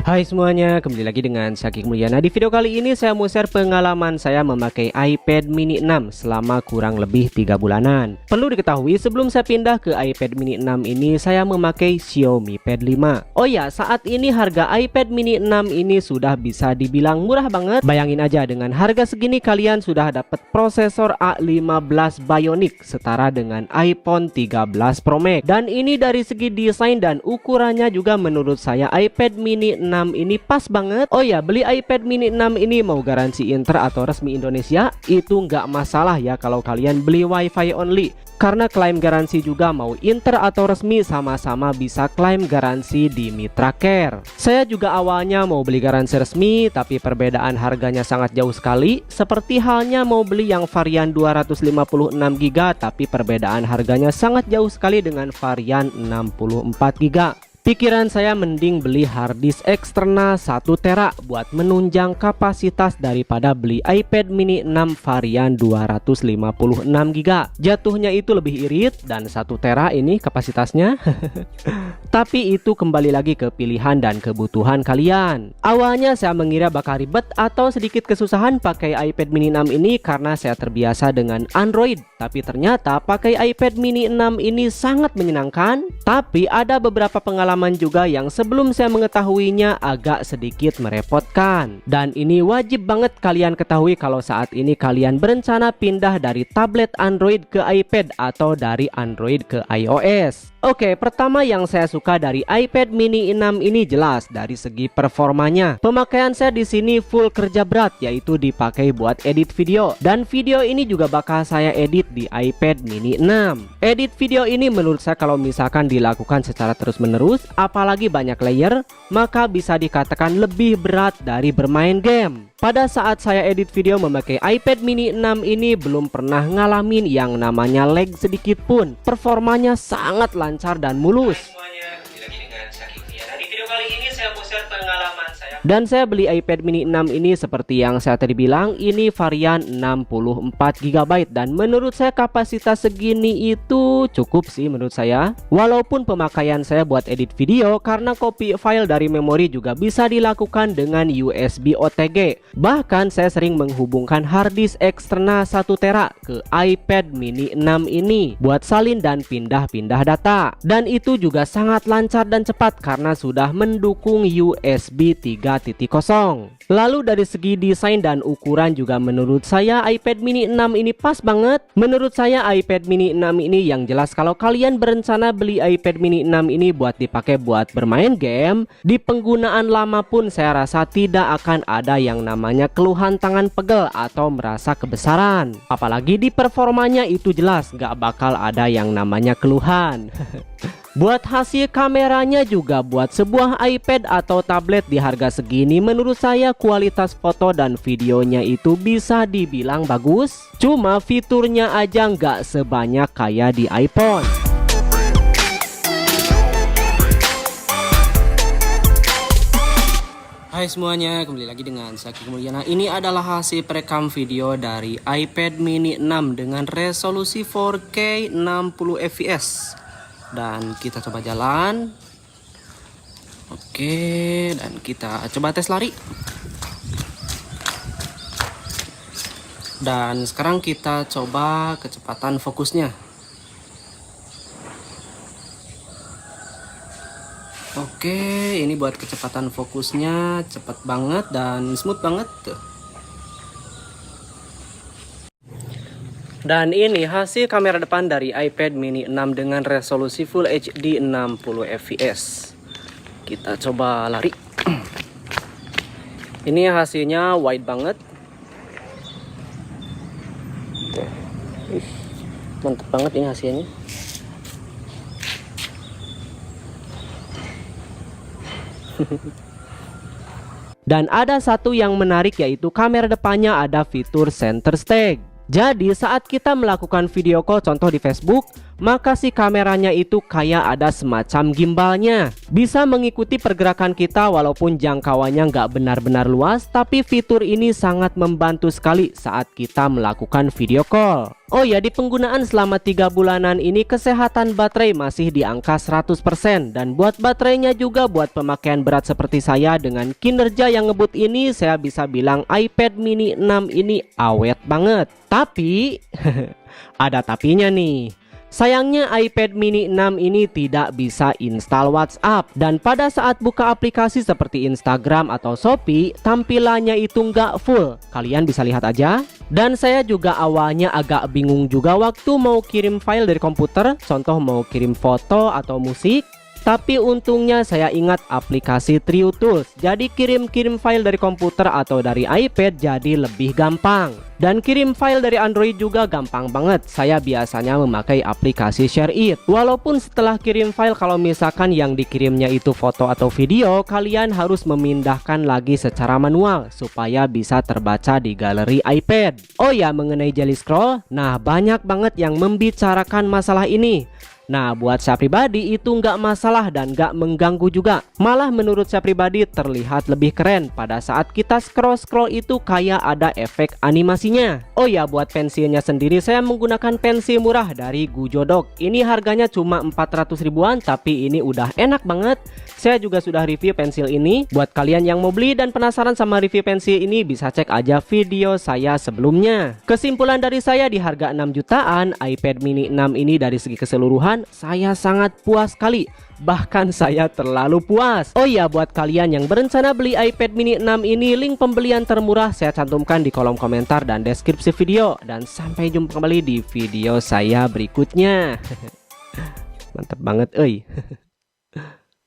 Hai semuanya, kembali lagi dengan Syakik Mulyana. Di video kali ini saya mau share pengalaman saya memakai iPad mini 6 selama kurang lebih 3 bulanan. Perlu diketahui sebelum saya pindah ke iPad mini 6 ini saya memakai Xiaomi Pad 5. Oh ya, saat ini harga iPad mini 6 ini sudah bisa dibilang murah banget. Bayangin aja dengan harga segini kalian sudah dapat prosesor A15 Bionic setara dengan iPhone 13 Pro Max. Dan ini dari segi desain dan ukurannya juga menurut saya iPad mini 6 ini pas banget. Oh ya, beli iPad mini 6 ini mau garansi Inter atau resmi Indonesia itu nggak masalah ya kalau kalian beli WiFi only, karena klaim garansi juga mau Inter atau resmi sama-sama bisa klaim garansi di Mitra Care. Saya juga awalnya mau beli garansi resmi tapi perbedaan harganya sangat jauh sekali, seperti halnya mau beli yang varian 256GB tapi perbedaan harganya sangat jauh sekali dengan varian 64GB. Pikiran saya mending beli harddisk eksternal 1TB buat menunjang kapasitas daripada beli iPad mini 6 varian 256GB. Jatuhnya itu lebih irit dan 1TB ini kapasitasnya. Tapi itu kembali lagi ke pilihan dan kebutuhan kalian. Awalnya saya mengira bakal ribet atau sedikit kesusahan pakai iPad mini 6 ini karena saya terbiasa dengan Android. Tapi ternyata pakai iPad mini 6 ini sangat menyenangkan. Tapi ada beberapa pengalaman juga yang sebelum saya mengetahuinya agak sedikit merepotkan. Dan ini wajib banget kalian ketahui kalau saat ini kalian berencana pindah dari tablet Android ke iPad atau dari Android ke iOS. Oke, pertama yang saya suka dari iPad mini 6 ini jelas dari segi performanya. Pemakaian saya di sini full kerja berat, yaitu dipakai buat edit video. Dan video ini juga bakal saya edit di iPad mini 6. Edit video ini menurut saya kalau misalkan dilakukan secara terus-menerus, apalagi banyak layer, maka bisa dikatakan lebih berat dari bermain game. Pada saat saya edit video memakai iPad mini 6 ini belum pernah ngalamin yang namanya lag sedikit pun. Performanya sangat lancar dan mulus. Di video kali ini saya mau share pengalaman saya. Dan saya beli iPad mini 6 ini seperti yang saya tadi bilang, ini varian 64GB dan menurut saya kapasitas segini itu cukup sih menurut saya. Walaupun pemakaian saya buat edit video karena copy file dari memori juga bisa dilakukan dengan USB OTG. Bahkan saya sering menghubungkan harddisk eksternal 1TB ke iPad mini 6 ini buat salin dan pindah-pindah data. Dan itu juga sangat lancar dan cepat karena sudah mendukung USB 3.0. Lalu dari segi desain dan ukuran juga menurut saya iPad mini 6 ini pas banget. Menurut saya iPad mini 6 ini yang jelas kalau kalian berencana beli iPad mini 6 ini buat dipakai buat bermain game, di penggunaan lama pun saya rasa tidak akan ada yang namanya keluhan tangan pegel atau merasa kebesaran. Apalagi di performanya itu jelas gak bakal ada yang namanya keluhan. Buat hasil kameranya juga buat sebuah iPad atau tablet di harga segini menurut saya kualitas foto dan videonya itu bisa dibilang bagus. Cuma fiturnya aja nggak sebanyak kayak di iPhone. Hai semuanya, kembali lagi dengan Syakik Mulyana. Ini adalah hasil perekam video dari iPad mini 6 dengan resolusi 4K 60fps. Dan kita coba jalan. Oke, dan kita coba tes lari. Dan sekarang kita coba kecepatan fokusnya. Oke, ini buat kecepatan fokusnya cepet banget dan smooth banget tuh. Dan ini hasil kamera depan dari iPad mini 6 dengan resolusi Full HD 60fps. Kita coba lari. Ini hasilnya wide banget. Mantap banget ini hasilnya. Dan ada satu yang menarik yaitu kamera depannya ada fitur center stage. Jadi saat kita melakukan video call contoh di Facebook, maka si kameranya itu kayak ada semacam gimbalnya. Bisa mengikuti pergerakan kita walaupun jangkauannya nggak benar-benar luas, tapi fitur ini sangat membantu sekali saat kita melakukan video call. Oh ya, di penggunaan selama 3 bulanan ini kesehatan baterai masih di angka 100%. Dan buat baterainya juga buat pemakaian berat seperti saya dengan kinerja yang ngebut ini, saya bisa bilang iPad mini 6 ini awet banget. Tapi ada tapinya nih. Sayangnya iPad mini 6 ini tidak bisa install WhatsApp. Dan pada saat buka aplikasi seperti Instagram atau Shopee, tampilannya itu nggak full. Kalian bisa lihat aja. Dan saya juga awalnya agak bingung juga waktu mau kirim file dari komputer, contoh mau kirim foto atau musik. Tapi untungnya saya ingat aplikasi Trio Tools. Jadi kirim-kirim file dari komputer atau dari iPad jadi lebih gampang. Dan kirim file dari Android juga gampang banget. Saya biasanya memakai aplikasi ShareIt. Walaupun setelah kirim file, kalau misalkan yang dikirimnya itu foto atau video, kalian harus memindahkan lagi secara manual supaya bisa terbaca di galeri iPad. Oh ya, mengenai Jelly Scroll, nah banyak banget yang membicarakan masalah ini. Nah, buat saya pribadi itu nggak masalah dan nggak mengganggu juga. Malah menurut saya pribadi terlihat lebih keren pada saat kita scroll-scroll itu kayak ada efek animasinya. Oh ya, buat pensilnya sendiri saya menggunakan pensil murah dari Gujodok. Ini harganya cuma 400 ribuan tapi ini udah enak banget. Saya juga sudah review pensil ini. Buat kalian yang mau beli dan penasaran sama review pensil ini, bisa cek aja video saya sebelumnya. Kesimpulan dari saya, di harga 6 jutaan, iPad mini 6 ini dari segi keseluruhan saya sangat puas sekali. Bahkan saya terlalu puas. Oh iya, buat kalian yang berencana beli iPad mini 6 ini, link pembelian termurah saya cantumkan di kolom komentar dan deskripsi video. Dan sampai jumpa kembali di video saya berikutnya. Mantap banget euy.